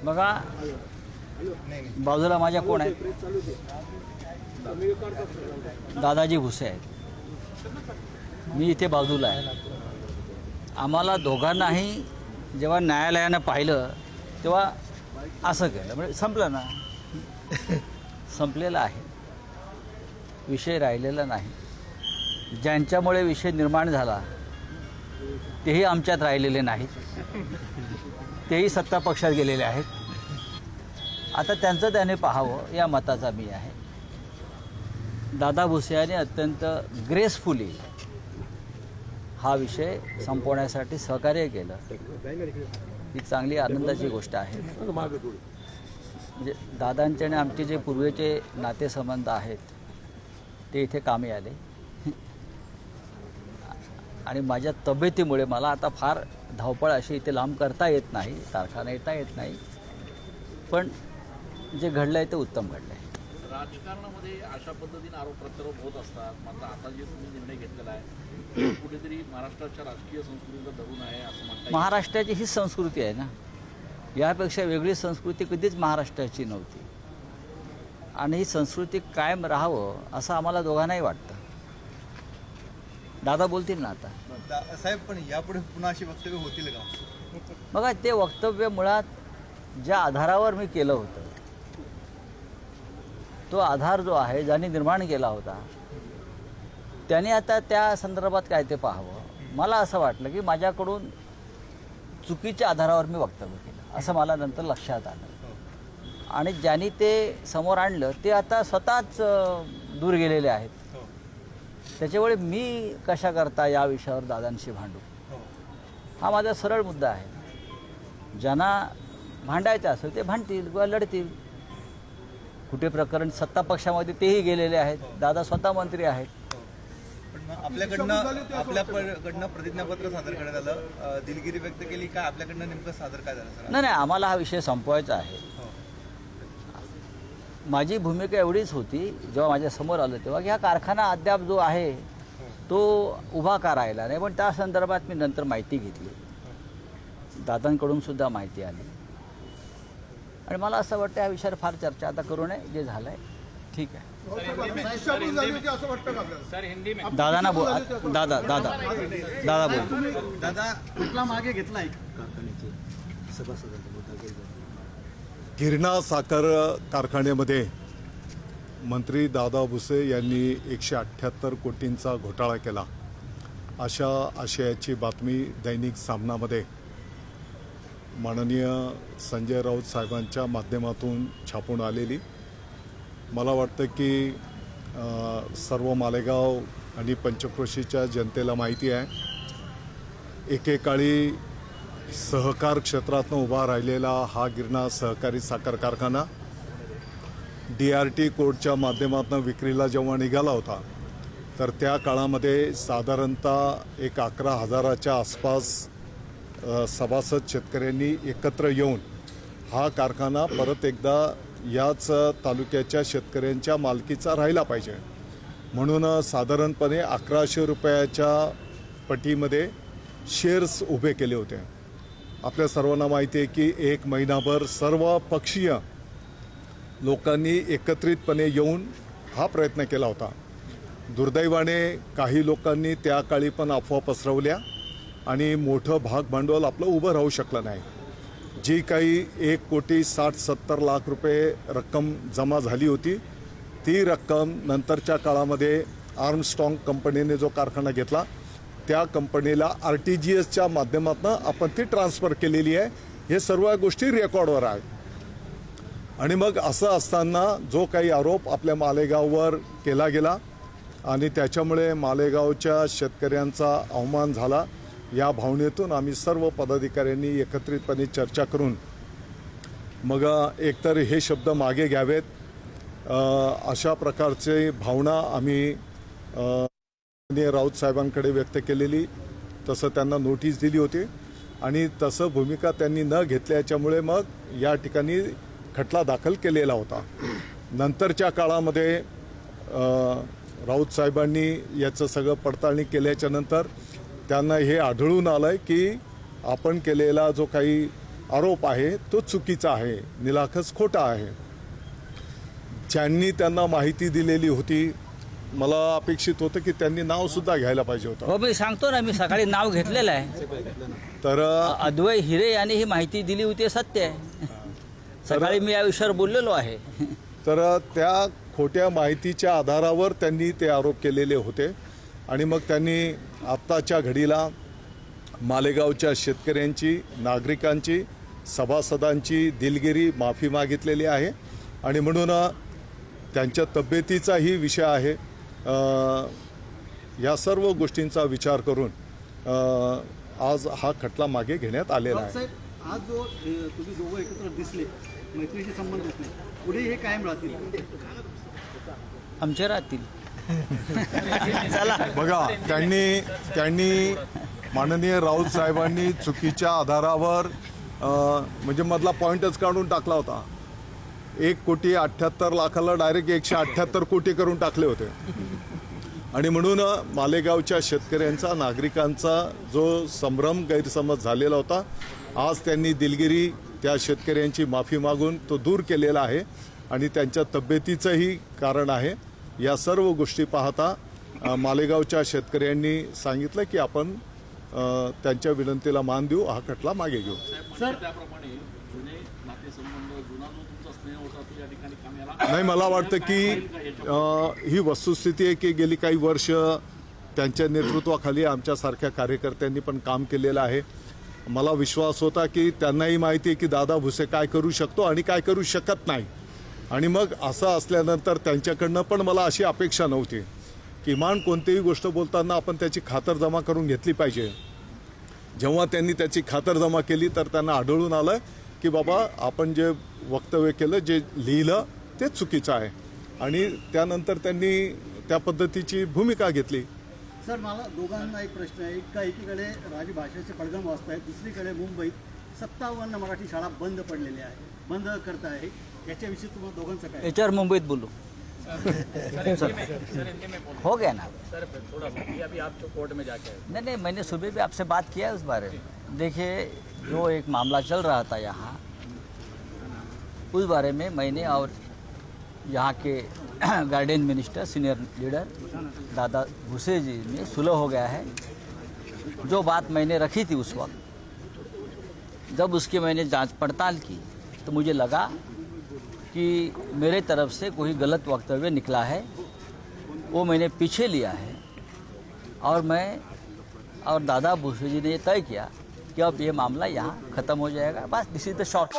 बघा बाजूला माझ्या कोण आहेत? दादाजी भुसे आहेत. मी इथे बाजूला आहे. आम्हाला दोघांनाही जेव्हा न्यायालयानं पाहिलं तेव्हा असं केलं, म्हणजे संपलं ना. संपलेला आहे विषय, राहिलेला नाही. ज्यांच्यामुळे विषय निर्माण झाला तेही आमच्यात राहिलेले नाहीत, तेही सत्ता पक्षात गेलेले आहेत. आता त्यांचं त्याने पाहावं या मताचा मी आहे. दादा भुसे यांनी अत्यंत ग्रेसफुली हा विषय संपवण्यासाठी सहकार्य केलं, ही चांगली आनंदाची गोष्ट आहे. म्हणजे दादांचे आणि आमचे जे पूर्वीचे नातेसंबंध आहेत ते इथे कामी आले. आणि माझ्या तब्येतीमुळे मला आता फार धावपळ अशी इथे लांब करता येत नाही, कारखाना येता येत नाही. पण जे घडलं आहे ते उत्तम घडलं आहे. राजकारणामध्ये अशा पद्धतीने आरोप प्रत्यारोप होत असतात. मात्र आता जे तुम्ही निर्णय घेतलेला आहे कुठेतरी महाराष्ट्राच्या राजकीय संस्कृतीला धरून आहे असं म्हणतात. महाराष्ट्राची ही संस्कृती आहे ना, यापेक्षा वेगळी संस्कृती कधीच महाराष्ट्राची नव्हती. आणि ही संस्कृती कायम राहावं असं आम्हाला दोघांनाही वाटतं. दादा बोलतील ना आता. साहेब, पण यापुढे पुन्हा अशी वक्तव्य होतील का? बघा, ते वक्तव्य मुळात ज्या आधारावर मी केलं होतं तो आधार जो आहे ज्यांनी निर्माण केला होता त्यांनी आता त्या संदर्भात काय ते पाहावं. मला असं वाटलं की माझ्याकडून चुकीच्या आधारावर मी वक्तव्य केलं असं मला नंतर लक्षात आलं. आणि ज्यांनी ते समोर आणलं ते आता स्वतःच दूर गेलेले आहेत. त्याच्यामुळे मी कशा करता या विषयावर दादांशी भांडू, हा माझा सरळ मुद्दा आहे. ज्यांना भांडायचं असेल ते भांडतील किंवा लढतील. कुठे प्रकरण सत्ता पक्षामध्ये तेही गेलेले आहेत, दादा स्वतः मंत्री आहेत. पण आपल्याकडनं प्रतिज्ञापत्र सादर करण्यात आलं, दिलगिरी व्यक्त केली काय? आपल्याकडनं नेमकं सादर काय झालं सर? नाही, आम्हाला हा विषय संपवायचा आहे. माझी भूमिका एवढीच होती जेव्हा माझ्या समोर आलं तेव्हा की हा कारखाना अद्याप जो आहे तो उभा का राहिला नाही. पण त्या संदर्भात मी नंतर माहिती घेतली, दादांकडून सुद्धा माहिती आली. आणि मला असं वाटतं या विषयावर फार चर्चा आता करू नये, जे झालं आहे ठीक आहे. दादांना बोल. दादा दादा दादा बोल. दादा, कुठला मागे घेतला गिरणा साखर कारखान्यामध्ये मंत्री दादा भुसे यांनी 178 कोटींचा घोटाळा केला अशा आशयाची बातमी दैनिक सामनामध्ये माननीय संजय राऊत साहेबांच्या माध्यमातून छापून आलेली. मला वाटतं की सर्व मालेगाव आणि पंचक्रोशीच्या जनतेला माहिती आहे, एकेकाळी सहकार क्षेत्रातनं उभा राहिलेला हा गिरणा सहकारी साखर कारखाना DRT कोडच्या माध्यमातून विक्रीला जेव्हा निघाला होता तर त्या काळामध्ये साधारणतः एक 11,000च्या आसपास सभासद शेतकऱ्यांनी एकत्र येऊन हा कारखाना परत एकदा याच तालुक्याच्या शेतकऱ्यांच्या मालकीचा राहिला पाहिजे म्हणून साधारणपणे 1100 रुपयाच्या पटीमध्ये शेअर्स उभे केले होते. आपल्या सर्वांना माहिती आहे की एक महिनाभर सर्व पक्षीय लोकांनी एकत्रितपणे येऊन हा प्रयत्न केला होता. दुर्दैवाने काही लोकांनी त्या काळी पण अफवा पसरवल्या आणि मोठं भाग भांडवल आपलं उभं राहू शकलं नाही. जी काही 1,60,70 लाख रुपये रक्कम जमा झाली होती ती रक्कम नंतरच्या काळामध्ये आर्मस्ट्रॉंग कंपनीने जो कारखाना घेतला त्या कंपनीला RTGSच्या माध्यमातून आपण ती ट्रान्सफर केलेली आहे. हे सर्व गोष्टी रेकॉर्डवर आहेत. आणि मग असं असताना जो काही आरोप आपल्या मालेगाववर केला गेला आणि त्याच्यामुळे मालेगावच्या शेतकऱ्यांचा अवमान झाला, या भावनेतून आम्ही सर्व पदाधिकाऱ्यांनी एकत्रितपणे चर्चा करून मग एकतर हे शब्द मागे घ्यावेत अशा प्रकारचे भावना आम्ही राऊत साहेबांकडे व्यक्त केलेली. तसं त्यांना नोटीस दिली होती आणि तसं भूमिका त्यांनी न घेतल्याच्यामुळे मग या ठिकाणी खटला दाखल केलेला होता. नंतरच्या काळामध्ये राऊत साहेबांनी याचं सगळं पडताळणी केल्याच्या नंतर त्यांना हे आढळून आलं की आपण केलेला जो काही आरोप आहे तो चुकीचा आहे, निराखस खोटा आहे. ज्यांनी त्यांना माहिती दिलेली होती, मला अपेक्षित होतं की त्यांनी नाव सुद्धा घ्यायला पाहिजे होतं. हो, मी सांगतो ना, मी सकाळी नाव घेतलेलं आहे. तर अद्वै हिरे यांनी ही माहिती दिली होती, हे सत्य आहे. सकाळी मी या विषयावर बोललेलो आहे. तर त्या खोट्या माहितीच्या आधारावर त्यांनी ते आरोप केलेले होते आणि मग त्यांनी आत्ताच्या घडीला मालेगावच्या शेतकऱ्यांची, नागरिकांची, सभासदांची दिलगिरी माफी मागितलेली आहे आणि म्हणून त्यांच्या तब्येतीचाही विषय आहे. या सर्व गोष्टींचा विचार करून आज हा खटला मागे घेण्यात आलेला आहे. साहेब, आज जो तुम्ही दोघं एकत्र दिसले, मैत्रीचे संबंध दिसले, पुढे हे कायम राहतील? आमचे राहतील. चला. बघा, त्यांनी माननीय राऊत साहेबांनी चुकीच्या आधारावर म्हणजे मधला पॉईंटच काढून टाकला होता. 1,78,00,000 डायरेक्ट 178 कोटी करून टाकले होते आणि म्हणून मालेगावच्या शेतकऱ्यांचा, नागरिकांचा जो संभ्रम, गैरसमज झालेला होता, आज त्यांनी दिलगिरी त्या शेतकऱ्यांची माफी मागून तो दूर केलेला आहे आणि त्यांच्या तब्येतीचंही कारण आहे. या सर्व गोष्टी पाहता मालेगावच्या शेतकऱ्यांनी सांगितलं की आपण त्यांच्या विनंतीला मान देऊ, हा खटला मागे घेऊ. सर, त्याप्रमाणे जुने नातेसंबंध, जुना जो तुमचा स्नेह होता तो या ठिकाणी कामी आला. नाही, मला वाटतं की ही वस्तुस्थिती आहे की गेली काही वर्ष त्यांच्या नेतृत्वाखाली आमच्यासारख्या कार्यकर्त्यांनी पण काम केलेलं आहे. मला विश्वास होता की त्यांनाही माहिती आहे की दादा भुसे काय करू शकतो आणि काय करू शकत नाही. आणि मग असं असल्यानंतर त्यांच्याकडनं पण मला अशी अपेक्षा नव्हती. किमान कोणतीही गोष्ट बोलताना आपण त्याची खातरजमा करून घेतली पाहिजे. जेव्हा त्यांनी त्याची खातरजमा केली तर त्यांना आढळून आलं की बाबा आपण जे वक्तव्य केलं, जे लिहिलं ते चुकीचं आहे आणि त्यानंतर त्यांनी त्या पद्धतीची भूमिका घेतली. सर, मला दोघांना एक प्रश्न आहे. एकीकडे राजभाषेचे पडगम वाचत आहेत, दुसरीकडे मुंबईत 57 मराठी शाळा बंद पडलेल्या आहेत, बंद करत आहे. याच्याविषयी तुम्हाला दोघांचं काय? याच्यावर मुंबईत बोलू. हो गया ना सर, थोड़ा सा ये अभी आप जो कोर्ट में जाके आए। नहीं, मैंने सुबह भी आपसे बात किया है उस बारे में. देखिए, जो एक मामला चल रहा था यहाँ, उस बारे में मैंने और यहाँ के guardian minister, senior leader Dada Bhuse जी में सुलह हो गया है. जो बात मैंने रखी थी उस वक्त, जब उसकी मैंने जांच पड़ताल की तो मुझे लगा कि मेरे तरफ से कोई गलत वक्तव्य निकला है, वो मैंने पीछे लिया है और मैं और दादा भुसे जी ने ये तय किया कि अब ये मामला यहाँ ख़त्म हो जाएगा. बस, दिस इज़ द शॉर्ट.